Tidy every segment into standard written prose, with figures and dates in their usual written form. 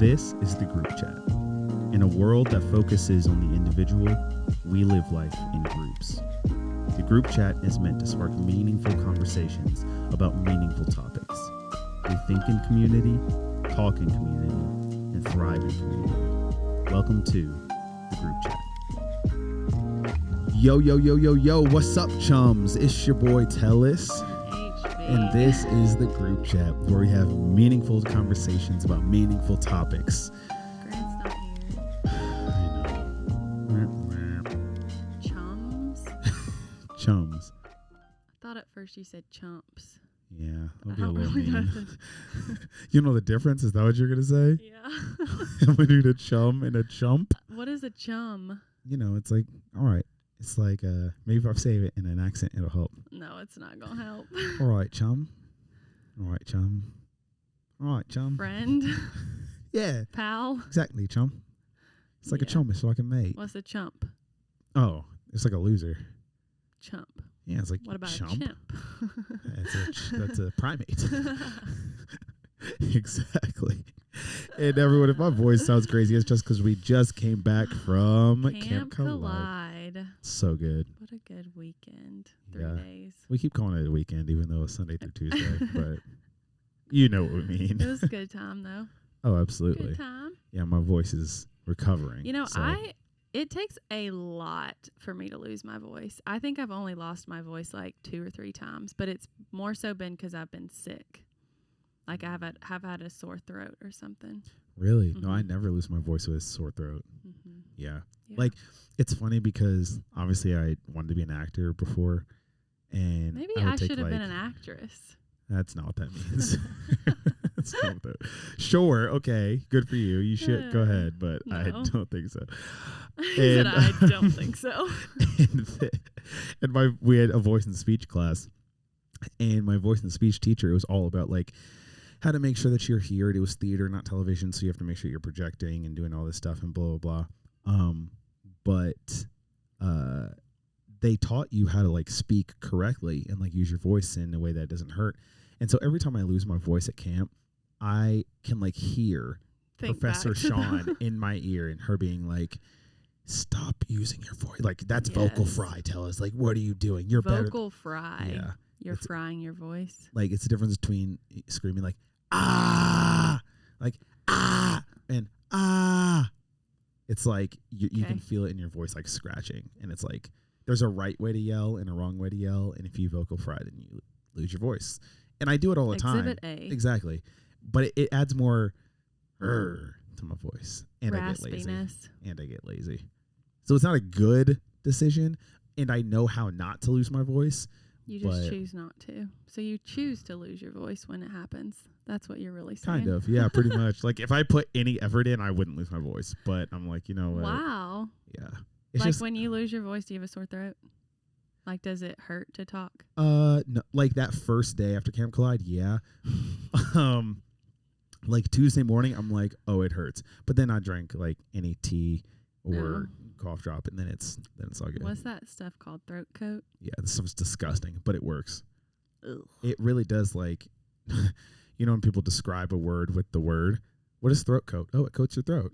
This is the Group Chat. In a world that focuses on the individual, we live life in groups. The Group Chat is meant to spark meaningful conversations about meaningful topics. We think in community, talk in community, and thrive in community. Welcome to the Group Chat. Yo, what's up, chums? It's your boy Telos. And this is the Group Chat, where we have meaningful conversations about meaningful topics. Grant's not here. I know. Chums? Chums. I thought at first you said chumps. Yeah, But that'll be a I don't little really know mean. You know the difference? Is that what you're going to say? Yeah. We need a chum and a chump. What is a chum? You know, it's like, all right. It's like, maybe if I say it in an accent, it'll help. No, it's not going to help. All right, chum. All right, chum. All right, chum. Friend? Yeah. Pal? Exactly, chum. It's like a chum. It's like a mate. What's a chump? Oh, it's like a loser. Chump. Yeah, it's like What about chump. a chimp? That's a primate. Exactly. And everyone, if my voice sounds crazy, it's just because we just came back from Camp Collide. So good. What a good weekend. Yeah. 3 days. We keep calling it a weekend, even though it's Sunday through Tuesday. But you know what we mean. It was a good time, though. Oh, absolutely. Good time. Yeah, my voice is recovering. You know, so. It takes a lot for me to lose my voice. I think I've only lost my voice like 2 or 3 times, but it's more so been because I've been sick. Like I have had a sore throat or something. Really? Mm-hmm. No, I never lose my voice with a sore throat. Mm-hmm. Yeah. Yeah. Like, it's funny because obviously I wanted to be an actor before. And Maybe I I should have been an actress. That's not what that means. That's not what that. Sure. Okay. Good for you. You should go ahead, but No. I don't think so. And I don't think so. And we had a voice and speech class, and my voice and speech teacher, it was all about like how to make sure that you're here. It was theater, not television, so you have to make sure you're projecting and doing all this stuff and blah blah blah. But they taught you how to like speak correctly and like use your voice in a way that doesn't hurt. And so every time I lose my voice at camp, I can like hear Professor Sean in my ear and her being like, "Stop using your voice. Like that's vocal fry. Tell us, like, what are you doing? You're vocal fry. Yeah, you're frying your voice. Like it's the difference between screaming like ah, and ah. It's like you can feel it in your voice, like scratching, and it's like there's a right way to yell and a wrong way to yell, and if you vocal fry, then you lose your voice. And I do it all the time. Exhibit A. Exactly, but it adds more to my voice, and Raspiness. I get lazy. So it's not a good decision, and I know how not to lose my voice. You just choose not to. So you choose to lose your voice when it happens. That's what you're really saying. Kind of, yeah, pretty much. Like if I put any effort in, I wouldn't lose my voice. But I'm like, you know what? Wow. Yeah. It's like when you lose your voice, do you have a sore throat? Like, does it hurt to talk? No, like that first day after Camp Collide, yeah. Like Tuesday morning, I'm like, oh, it hurts. But then I drank like any tea or cough drop, and then it's all good. What's that stuff called? Throat coat? Yeah, this stuff's disgusting, but it works. Ugh. It really does. Like, you know, when people describe a word with the word, what is throat coat? Oh, it coats your throat.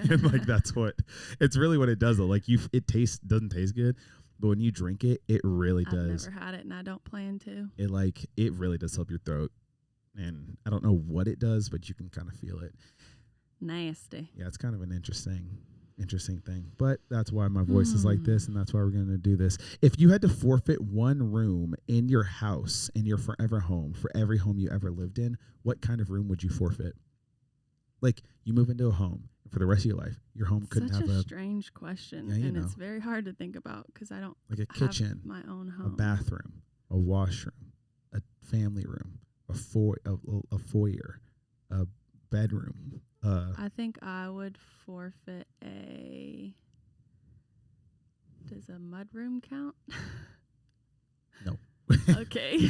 And like it's really what it does though. Like it doesn't taste good, but when you drink it, it really does. I've never had it, and I don't plan to. It really does help your throat, and I don't know what it does, but you can kind of feel it. Nasty. Yeah, it's kind of an interesting thing, but that's why my voice is like this, and that's why we're going to do this. If you had to forfeit one room in your house, in your forever home, for every home you ever lived in, what kind of room would you forfeit? Like, you move into a home for the rest of your life, your home couldn't have a strange question, and it's very hard to think about because I don't like a kitchen, have my own home, a bathroom, a washroom, a family room, a foyer, a bedroom. I think I would forfeit does a mudroom count? No. Okay.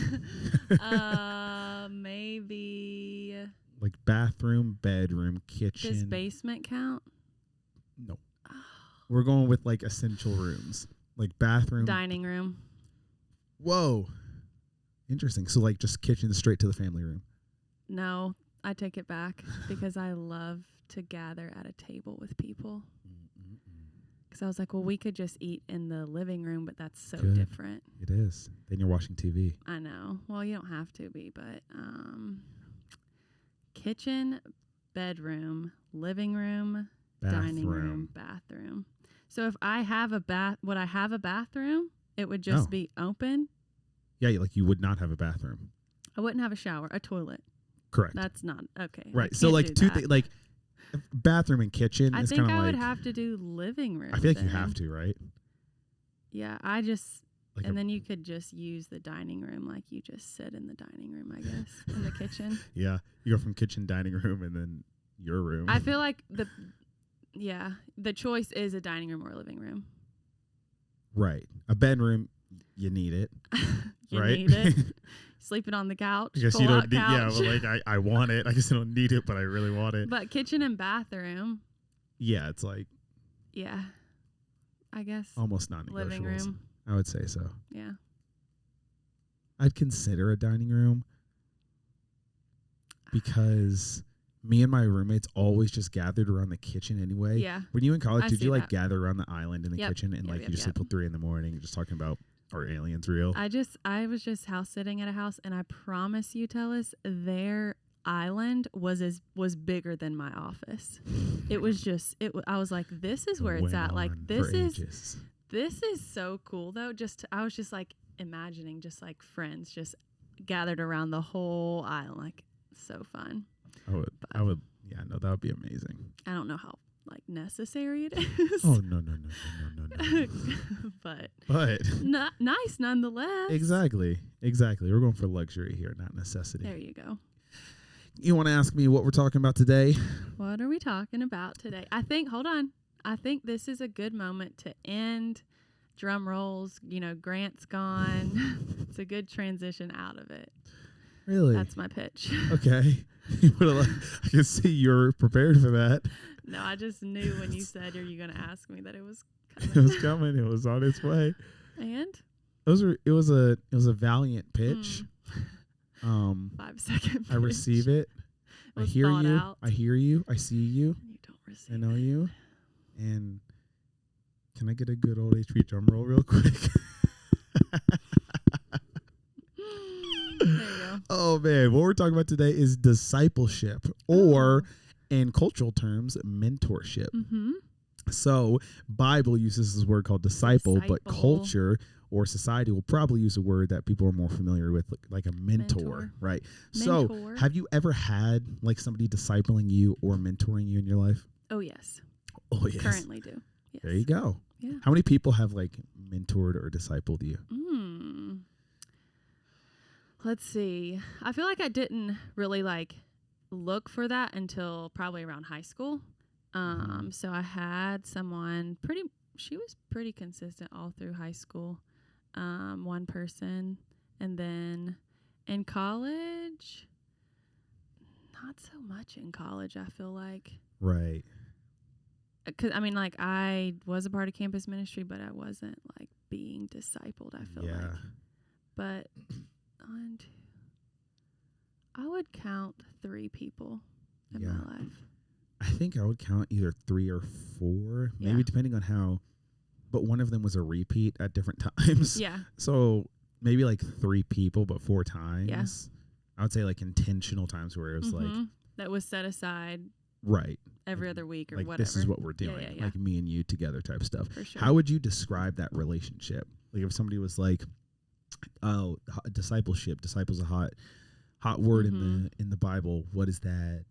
Maybe. Like bathroom, bedroom, kitchen. Does basement count? No. We're going with like essential rooms. Like bathroom. Dining room. Whoa. Interesting. So like just kitchen straight to the family room. No. I take it back because I love to gather at a table with people. Because I was like, well, we could just eat in the living room, but that's so Good. different. It is. Then you're watching TV. I know. Well, you don't have to be, but kitchen, bedroom, living room, dining room, bathroom. So if I have would I have a bathroom? It would just be open. Yeah, like you would not have a bathroom. I wouldn't have a shower, a toilet. Correct. That's not okay. Right. So like two things, like bathroom and kitchen. I is think kind of I like, would have to do living room. I feel like you have to, right? Yeah, I just Like and then you could just use the dining room, like you just sit in the dining room, I guess, in the kitchen. Yeah, you go from kitchen, dining room, and then your room. I feel like the choice is a dining room or a living room. Right. A bedroom, you need it. You right? need it. Sleeping on the couch. I guess you don't need. Couch. Yeah, but like I want it. I guess I don't need it, but I really want it. But kitchen and bathroom. Yeah, it's like. Yeah, I guess. Almost non-negotiables. Living room. I would say so. Yeah. I'd consider a dining room because me and my roommates always just gathered around the kitchen anyway. Yeah. When you were in college, did you like that. gather around the island in the kitchen and like you just sleep till 3 a.m. just talking about are aliens real? I was just house sitting at a house, and I promise you, Telos, their island was bigger than my office. It was just I was like, this is where it's at. Like this is so cool though. I was just like imagining just like friends just gathered around the whole island, like so fun. I would yeah, no, that would be amazing. I don't know how like necessary it is. Oh no. but nice nonetheless. Exactly. We're going for luxury here, not necessity. There you go. You want to ask me what we're talking about today? What are we talking about today? I think this is a good moment to end. Drum rolls, Grant's gone. It's a good transition out of it. Really? That's my pitch. Okay. I can see you're prepared for that. No, I just knew when you said, are you going to ask me, that it was coming. It was coming. It was on its way. And? It was a valiant pitch. 5-second pitch. I receive it. I hear you. Out. I hear you. I see you. You don't receive I know you. And can I get a good old HB drum roll real quick? There you go. Oh man, what we're talking about today is discipleship, or in cultural terms, mentorship. Mm-hmm. So Bible uses this word called disciple, but culture or society will probably use a word that people are more familiar with, like a mentor. Right? So have you ever had like somebody discipling you or mentoring you in your life? Oh, yes. Oh, yes. Currently do. Yes. There you go. Yeah. How many people have like mentored or discipled you? Let's see. I feel like I didn't really like look for that until probably around high school. So I had someone she was pretty consistent all through high school. One person. And then in college, not so much in college, I feel like. Right. Cause I mean, like I was a part of campus ministry, but I wasn't like being discipled, I feel like. But I would count 3 people in my life. I think I would count either 3 or 4, maybe depending on how, but one of them was a repeat at different times. Yeah. So maybe like 3 people, but 4 times. Yeah. I would say like intentional times where it was like. That was set aside. Right. Every other week or like whatever. This is what we're doing. Yeah. Like me and you together type stuff. For sure. How would you describe that relationship? Like if somebody was like, oh, discipleship, disciple's a hot word in the Bible. What is that?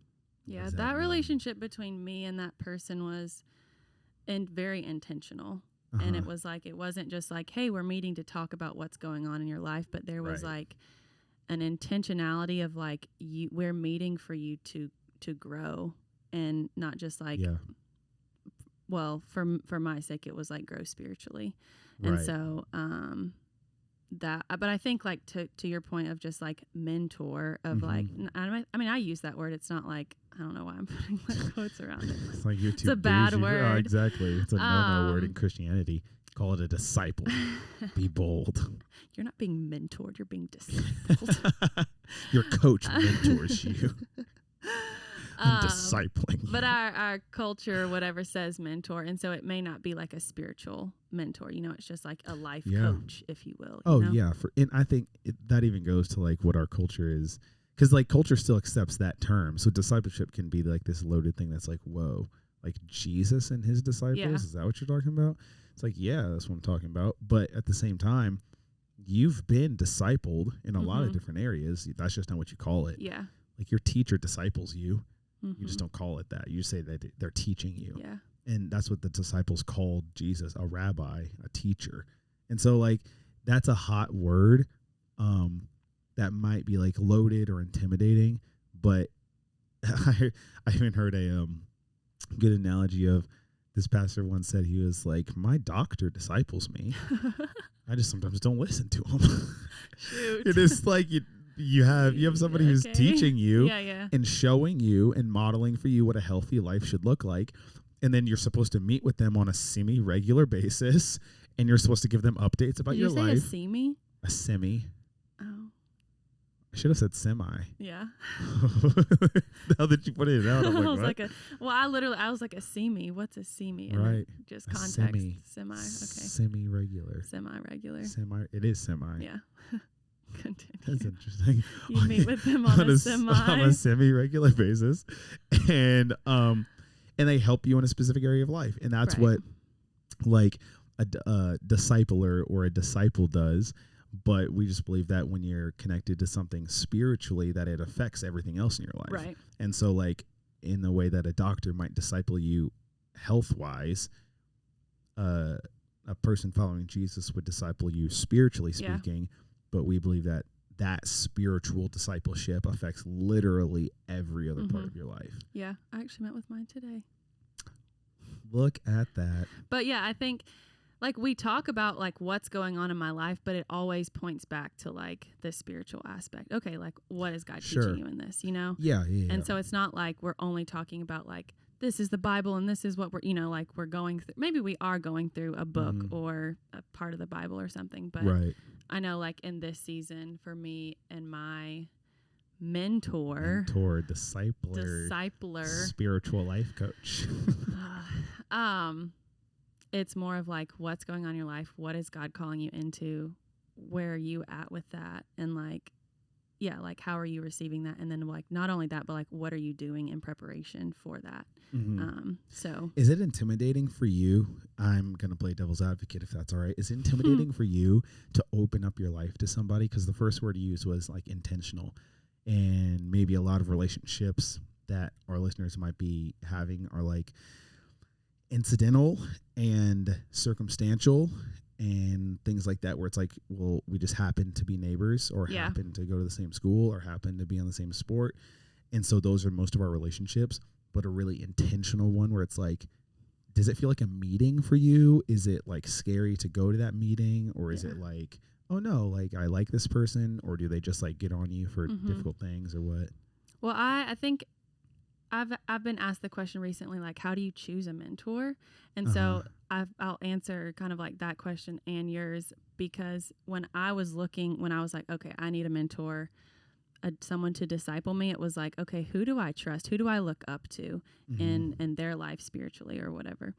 Yeah, that relationship between me and that person was very intentional. And it was like, it wasn't just like, hey, we're meeting to talk about what's going on in your life, but there was like an intentionality of like, we're meeting for you to grow, and not just like, well, for my sake, it was like grow spiritually. And so, but I think like to your point of just like mentor of like, I mean, I use that word. It's not like, I don't know why I'm putting like quotes around it. It's like you're too It's a bad word. Oh, exactly. It's a no-no word in Christianity. Call it a disciple. Be bold. You're not being mentored. You're being discipled. Your coach mentors you. I'm discipling you. But our culture, whatever, says mentor. And so it may not be like a spiritual mentor. You know, it's just like a life coach, if you will. Oh, you know? yeah. And I think that even goes to like what our culture is. Because like culture still accepts that term. So discipleship can be like this loaded thing that's like, whoa, like Jesus and his disciples? Yeah. Is that what you're talking about? It's like, yeah, that's what I'm talking about. But at the same time, you've been discipled in a lot of different areas. That's just not what you call it. Yeah. Like your teacher disciples you. Mm-hmm. You just don't call it that. You say that they're teaching you. Yeah. And that's what the disciples called Jesus, a rabbi, a teacher. And so like that's a hot word that might be like loaded or intimidating, but I even heard a good analogy of this pastor once said, he was like, my doctor disciples me. I just sometimes don't listen to him. Shoot. It is like you have somebody who's teaching you and showing you and modeling for you what a healthy life should look like. And then you're supposed to meet with them on a semi-regular basis, and you're supposed to give them updates about your life. A semi? A semi. Oh. I should have said semi. Yeah. Now that you put it out, I'm like, I was what? I was like a semi. What's a semi? And right. Just context. Semi. Okay. Semi-regular. Semi-regular. It is semi. Yeah. Continue. That's interesting. You meet with them on a semi. On a semi-regular basis. And they help you in a specific area of life. And that's what like a discipler or a disciple does. But we just believe that when you're connected to something spiritually, that it affects everything else in your life. Right. And so like in the way that a doctor might disciple you health-wise, a person following Jesus would disciple you spiritually speaking. But we believe that that spiritual discipleship affects literally every other part of your life. Yeah. I actually met with mine today. Look at that. But yeah, I think like we talk about like what's going on in my life, but it always points back to like the spiritual aspect. Okay, like what is God teaching you in this, you know? Yeah. And so it's not like we're only talking about like this is the Bible and this is what we're, you know, like we're going through. Maybe we are going through a book or a part of the Bible or something, but I know like in this season for me and my mentor, discipler, spiritual life coach. It's more of like what's going on in your life, what is God calling you into, where are you at with that, and like like how are you receiving that, and then like not only that but like what are you doing in preparation for that. So is it intimidating for you? I'm gonna play devil's advocate if that's all right. Is it intimidating for you to open up your life to somebody? Because the first word you used was like intentional, and maybe a lot of relationships that our listeners might be having are like incidental and circumstantial and things like that, where it's like, well, we just happen to be neighbors or happen to go to the same school or happen to be on the same sport. And so those are most of our relationships, but a really intentional one where it's like, does it feel like a meeting for you? Is it like scary to go to that meeting, or is it like, oh no, like I like this person, or do they just like get on you for difficult things or what? Well, I think I've been asked the question recently, like, how do you choose a mentor? And so I'll answer kind of like that question and yours, because when I was like, okay, I need a mentor, someone to disciple me, it was like, okay, who do I trust? Who do I look up to in their life spiritually or whatever?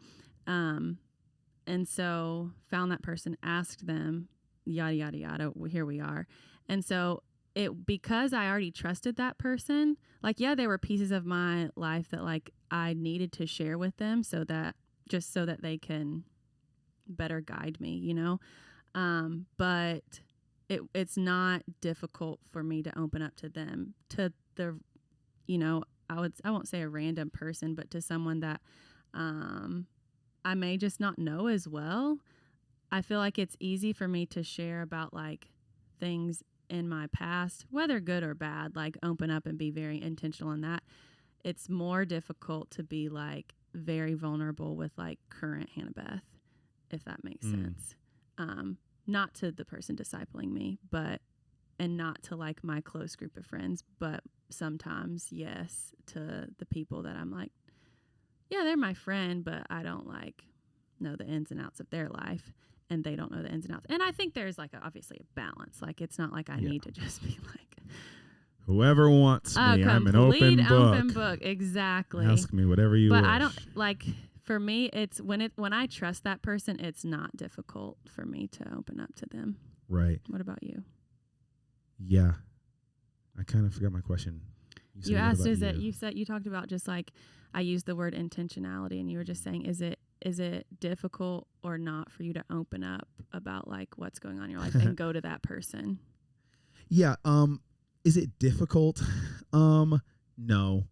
And so found that person, asked them, yada, yada, yada, here we are. And so because I already trusted that person, like, there were pieces of my life that like I needed to share with them so that they can better guide me, you know? But it's not difficult for me to open up to them, to the, you know, I won't say a random person, but to someone that, I may just not know as well. I feel like it's easy for me to share about like things in my past, whether good or bad, like open up and be very intentional in that. It's more difficult to be like very vulnerable with like current Hannah Beth, if that makes sense. Not to the person discipling me, and not to like my close group of friends, but sometimes yes, to the people that I'm like, they're my friend, but I don't like know the ins and outs of their life, and they don't know the ins and outs. And I think there's like obviously a balance. Like it's not like I need to just be like, whoever wants me, I'm an complete open book. Exactly. Ask me whatever you wish. But I don't like. For me, it's when I trust that person, it's not difficult for me to open up to them. Right. What about you? Yeah. I kind of forgot my question. You asked, you talked about just like, I used the word intentionality, and you were just saying, is it difficult or not for you to open up about like what's going on in your life and go to that person? Yeah. Is it difficult? No.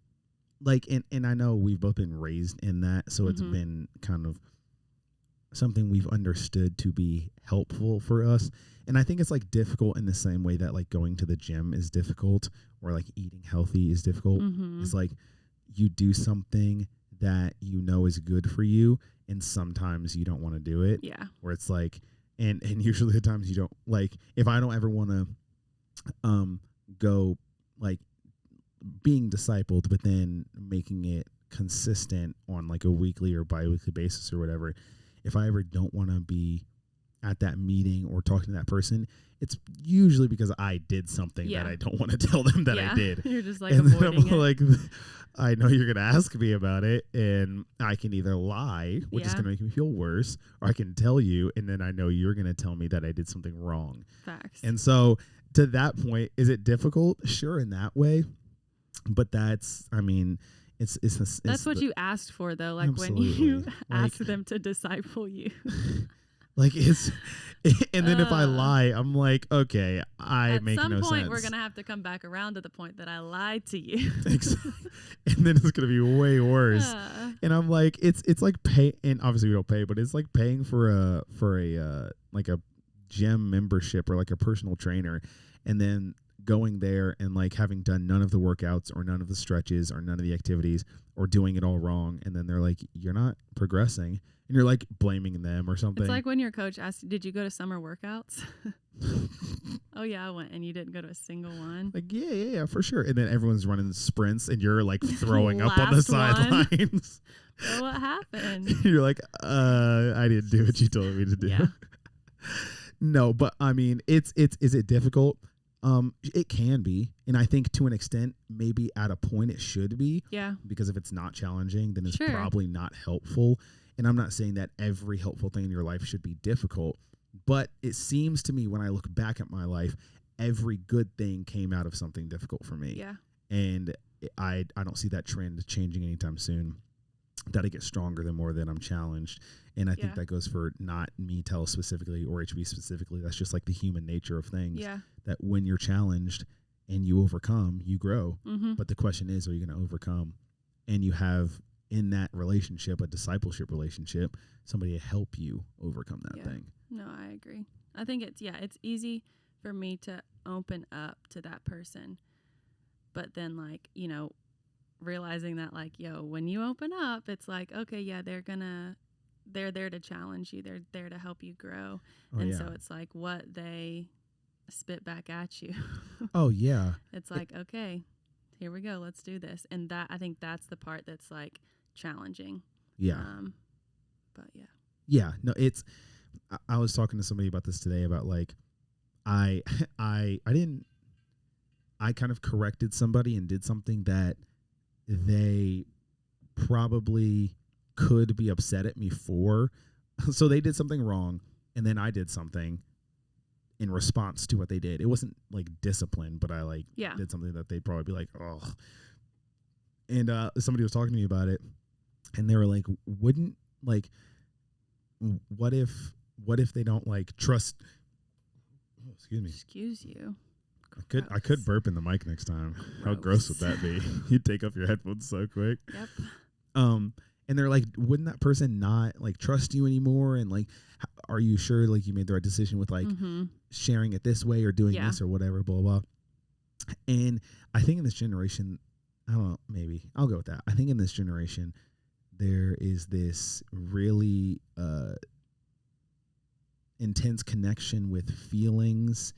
Like, and I know we've both been raised in that, so it's been kind of something we've understood to be helpful for us. And I think it's like difficult in the same way that like going to the gym is difficult, or like eating healthy is difficult. It's like you do something that you know is good for you, and sometimes you don't want to do it. Yeah. Where it's like, and usually the times you don't, like, if I don't ever want to go like being discipled, but then making it consistent on like a weekly or bi-weekly basis or whatever, if I ever don't want to be at that meeting or talking to that person, it's usually because I did something that I don't want to tell them that I did. You're just like and avoiding then I'm it. like, I know you're going to ask me about it, and I can either lie, which is going to make me feel worse, or I can tell you, and then I know you're going to tell me that I did something wrong. Facts. And so to that point, is it difficult? Sure, in that way. But that's, I mean, it's that's what you asked for, though. Like absolutely. when you like, ask them to disciple you. Like it's, and then if I lie, I'm like, okay, I make no sense. At some point, we're gonna have to come back around to the point that I lied to you. Exactly. And then it's gonna be way worse. And I'm like, it's like pay, and obviously we don't pay, but it's like paying for a like a gym membership or like a personal trainer, and then going there and like having done none of the workouts or none of the stretches or none of the activities or doing it all wrong, and then they're like, you're not progressing, and you're like blaming them or something. It's like when your coach asked, did you go to summer workouts? Oh yeah, I went, and you didn't go to a single one. Like, yeah, for sure. And then everyone's running sprints, and you're like throwing up on the sidelines. So what happened? You're like, I didn't do what you told me to do. Yeah. No, but I mean, is it difficult? It can be, and I think to an extent, maybe at a point it should be. Yeah. Because if it's not challenging, then it's Sure. probably not helpful. And I'm not saying that every helpful thing in your life should be difficult, but it seems to me when I look back at my life, every good thing came out of something difficult for me. Yeah. And I don't see that trend changing anytime soon. That I get stronger the more that I'm challenged. And I think that goes for not me, Telos specifically, or HB specifically. That's just like the human nature of things. Yeah. That when you're challenged and you overcome, you grow. Mm-hmm. But the question is, are you going to overcome? And you have in that relationship, a discipleship relationship, somebody to help you overcome that thing. No, I agree. I think it's easy for me to open up to that person. But then, like, you know, realizing that, like, when you open up, it's like, okay, yeah, they're there to challenge you. They're there to help you grow. So it's like what they spit back at you. Oh, yeah. It's like, okay, here we go. Let's do this. And that, I think that's the part that's like challenging. Yeah. But yeah. Yeah. No, I was talking to somebody about this today about like, I kind of corrected somebody and did something that they probably could be upset at me for. So they did something wrong, and then I did something in response to what they did. It wasn't like discipline, but I did something that they'd probably be like, oh. And somebody was talking to me about it, and they were like, wouldn't, like, what if they don't like trust, Excuse you. I could burp in the mic next time. Gross. How gross would that be? You'd take off your headphones so quick. Yep. And they're like, wouldn't that person not like trust you anymore? And like, are you sure like you made the right decision with like sharing it this way or doing this or whatever, blah, blah. And I think in this generation, I don't know, maybe I'll go with that. I think in this generation, there is this really intense connection with feelings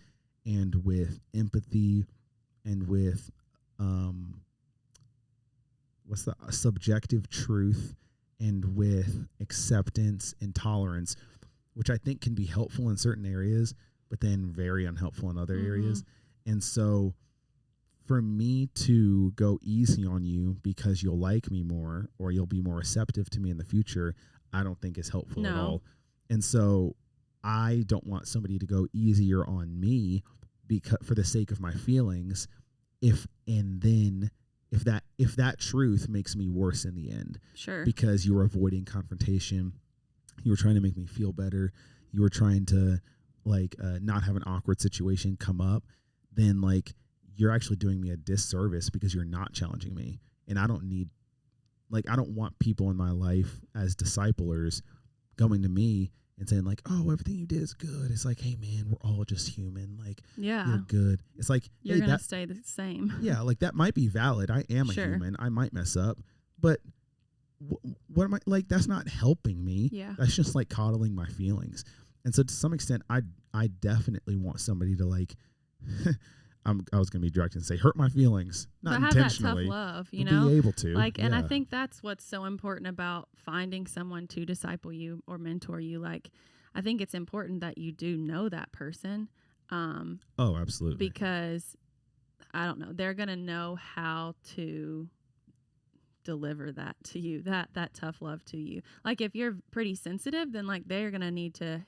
and with empathy and with what's the subjective truth and with acceptance and tolerance, which I think can be helpful in certain areas, but then very unhelpful in other areas. And so for me to go easy on you because you'll like me more or you'll be more receptive to me in the future, I don't think is helpful at all. And so I don't want somebody to go easier on me because for the sake of my feelings, if that truth makes me worse in the end. Sure. Because you were avoiding confrontation, you were trying to make me feel better, you were trying to not have an awkward situation come up, then you're actually doing me a disservice because you're not challenging me. And I don't want people in my life as disciplers going to me and saying oh, everything you did is good. It's hey man, we're all just human. You're good. It's you're hey, going to stay the same. Yeah. That might be valid. I am a human. I might mess up, but what am I that's not helping me. Yeah. That's just coddling my feelings. And so to some extent, I definitely want somebody to I was going to be direct and say, hurt my feelings, not but intentionally. Have that tough love, you know? Be able to. And I think that's what's so important about finding someone to disciple you or mentor you. I think it's important that you do know that person. Oh, absolutely. Because, I don't know, they're going to know how to deliver that to you, that tough love to you. If you're pretty sensitive, then they're going to need to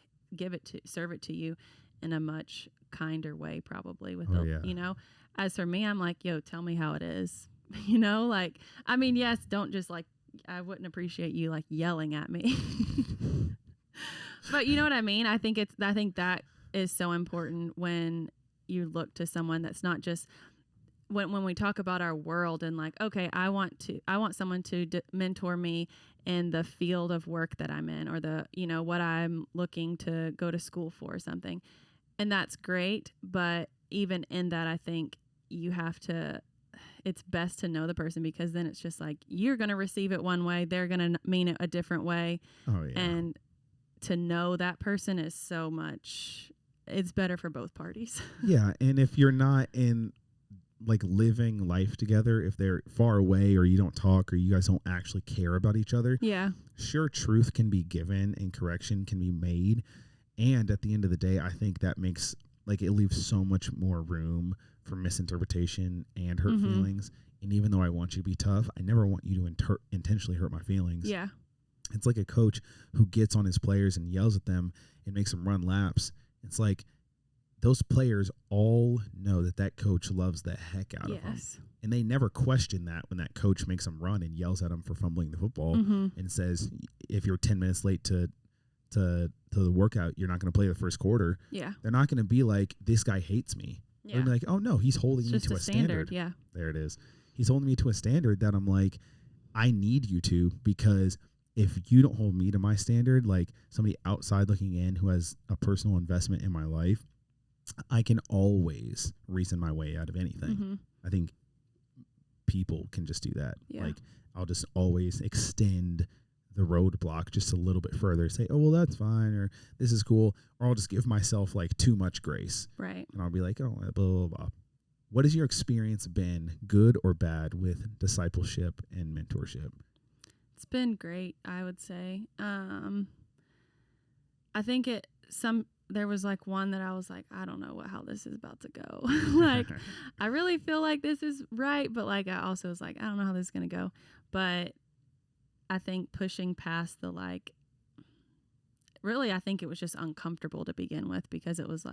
serve it to you in a much kinder way, probably with you know. As for me, I'm yo, tell me how it is. You know, I mean, yes, don't just I wouldn't appreciate you yelling at me. But you know what I mean? I think that is so important when you look to someone that's not just when we talk about our world and okay, I want someone to mentor me in the field of work that I'm in or the, what I'm looking to go to school for or something. And that's great. But even in that, I think it's best to know the person, because then it's just you're going to receive it one way. They're going to mean it a different way. Oh, yeah. And to know that person is it's better for both parties. Yeah. And if you're not in living life together, if they're far away or you don't talk or you guys don't actually care about each other, sure, truth can be given and correction can be made. And at the end of the day, I think that makes it leaves so much more room for misinterpretation and hurt feelings. And even though I want you to be tough, I never want you to intentionally hurt my feelings. Yeah. It's like a coach who gets on his players and yells at them and makes them run laps. It's those players all know that coach loves the heck out of them. And they never question that when that coach makes them run and yells at them for fumbling the football and says, if you're 10 minutes late to the workout, you're not going to play the first quarter. Yeah. They're not going to be this guy hates me. Yeah. They're going to be oh no, he's holding me to a standard. Yeah. There it is. He's holding me to a standard that I'm I need you to, because if you don't hold me to my standard, somebody outside looking in who has a personal investment in my life, I can always reason my way out of anything. I think people can just do that. Yeah. I'll just always extend the roadblock just a little bit further, say, oh, well, that's fine, or this is cool, or I'll just give myself too much grace. Right. And I'll be oh, blah, blah, blah. What has your experience been, good or bad, with discipleship and mentorship? It's been great, I would say. I think there was one that I was I don't know how this is about to go. I really feel this is right, but I also was I don't know how this is going to go. But I think pushing past the really, I think it was just uncomfortable to begin with, because it was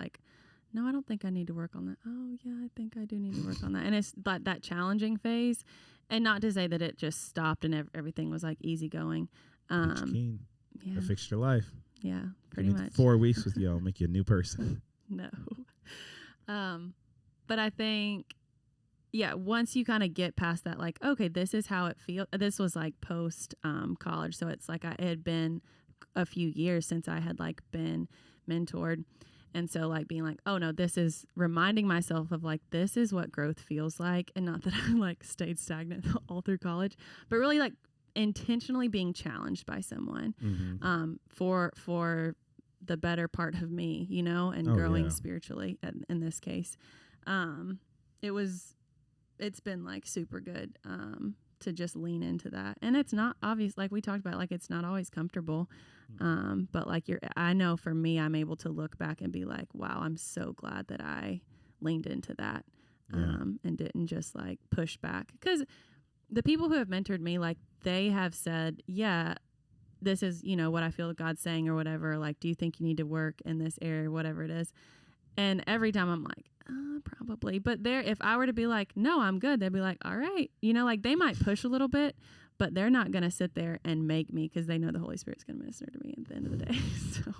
no, I don't think I need to work on that. Oh yeah, I think I do need to work on that. And it's that challenging phase, and not to say that it just stopped and everything was easy going. Yeah. It fixed your life. Yeah, pretty much. 4 weeks with you, I'll make you a new person. No. But I think, once you kind of get past that, okay, this is how it feels. This was post college. So it's it had been a few years since I had been mentored. And so being oh no, this is reminding myself of this is what growth feels like. And not that I stayed stagnant all through college, but really intentionally being challenged by someone for the better part of me, and growing spiritually in this case. It's been super good to just lean into that. And it's not obvious, we talked about, it's not always comfortable. But I know for me, I'm able to look back and be wow, I'm so glad that I leaned into that. and didn't just like push back. Because the people who have mentored me, like they have said, yeah, this is, you know, what I feel God's saying or whatever. Like, do you think you need to work in this area, whatever it is? And every time I'm like, probably. But if I were to be like, no, I'm good, they'd be like, all right. You know, like they might push a little bit, but they're not going to sit there and make me, because they know the Holy Spirit's going to minister to me at the end of the day. So,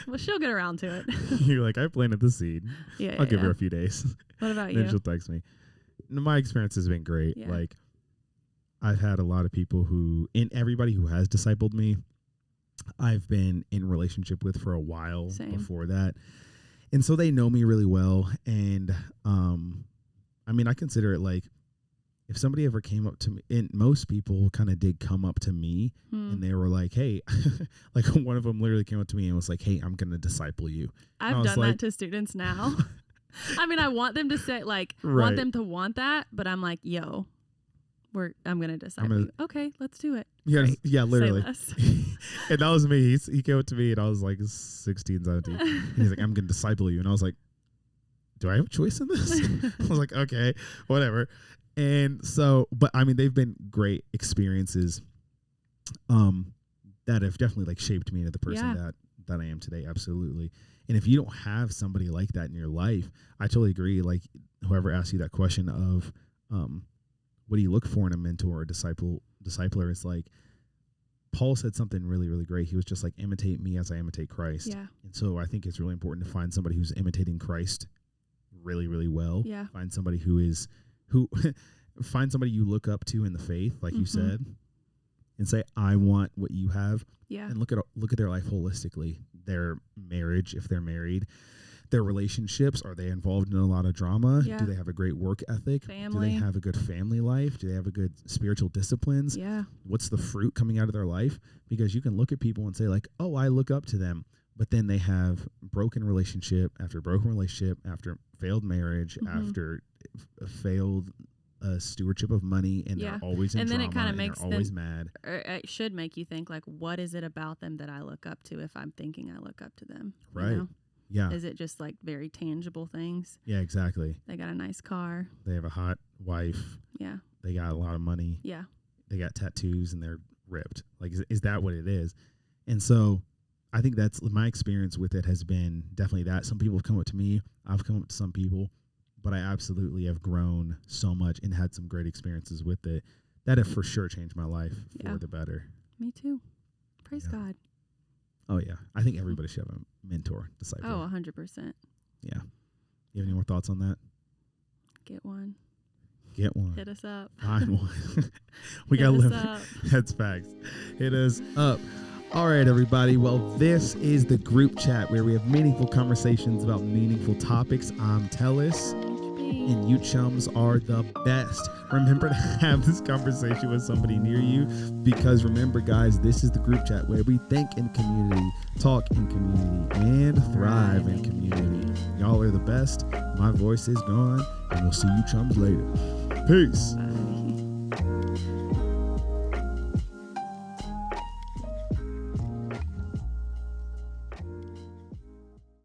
well, she'll get around to it. You're like, I planted the seed. Yeah, I'll give her a few days. What about Then you? she'll text me. My experience has been great. Yeah. Like, I've had a lot of people and everybody who has discipled me, I've been in relationship with for a while. Same. Before that. And so they know me really well. And, I mean, I consider it like, if somebody ever came up to me, and most people kind of did come up to me and they were like, hey, like one of them literally came up to me and was like, hey, I'm going to disciple you. I've done that to students now. I mean, I want them to say like, want them to want that, but I'm like, yo, I'm going to disciple you. Okay, let's do it. Yeah, Great. yeah, literally. And that was me. He came up to me and I was like 16, 17. And he's like, I'm going to disciple you. And I was like, do I have a choice in this? I was like, okay, whatever. And so, but I mean, they've been great experiences that have definitely like shaped me into the person that I am today. Absolutely. And if you don't have somebody like that in your life, I totally agree. Like whoever asked you that question of what do you look for in a mentor or discipler, it's like Paul said something really, really great. He was just like, imitate me as I imitate Christ. Yeah. And so I think it's really important to find somebody who's imitating Christ really, really well. Yeah. Find somebody find somebody you look up to in the faith, like you said, and say, I want what you have. Yeah. And look at their life holistically. Their marriage, if they're married, their relationships, are they involved in a lot of drama? Yeah. Do they have a great work ethic? Family. Do they have a good family life? Do they have a good spiritual disciplines? Yeah. What's the fruit coming out of their life? Because you can look at people and say like, oh, I look up to them. But then they have broken relationship after failed marriage, after failed stewardship of money, and they're always in drama, and then it kind of makes them always mad. Or it should make you think like, what is it about them that I look up to? If I'm thinking I look up to them, right? You know? Yeah. Is it just like very tangible things? Yeah, exactly. They got a nice car. They have a hot wife. Yeah. They got a lot of money. Yeah. They got tattoos and they're ripped. Like, is that what it is? And so I think that's my experience with it has been definitely that. Some people have come up to me. I've come up to some people, but I absolutely have grown so much and had some great experiences with it that have for sure changed my life for the better. Me too. Praise God. Oh, yeah. I think everybody should have a mentor, disciple. Oh, 100%. Yeah. You have any more thoughts on that? Get one. Get one. Hit us up. Find one. We got to live. That's facts. Hit us up. All right, everybody. Well, this is the group chat where we have meaningful conversations about meaningful topics. I'm Telos, and you chums are the best. Remember to have this conversation with somebody near you, because remember, guys, this is the group chat where we think in community, talk in community, and thrive in community. Y'all are the best. My voice is gone, and we'll see you chums later. Peace.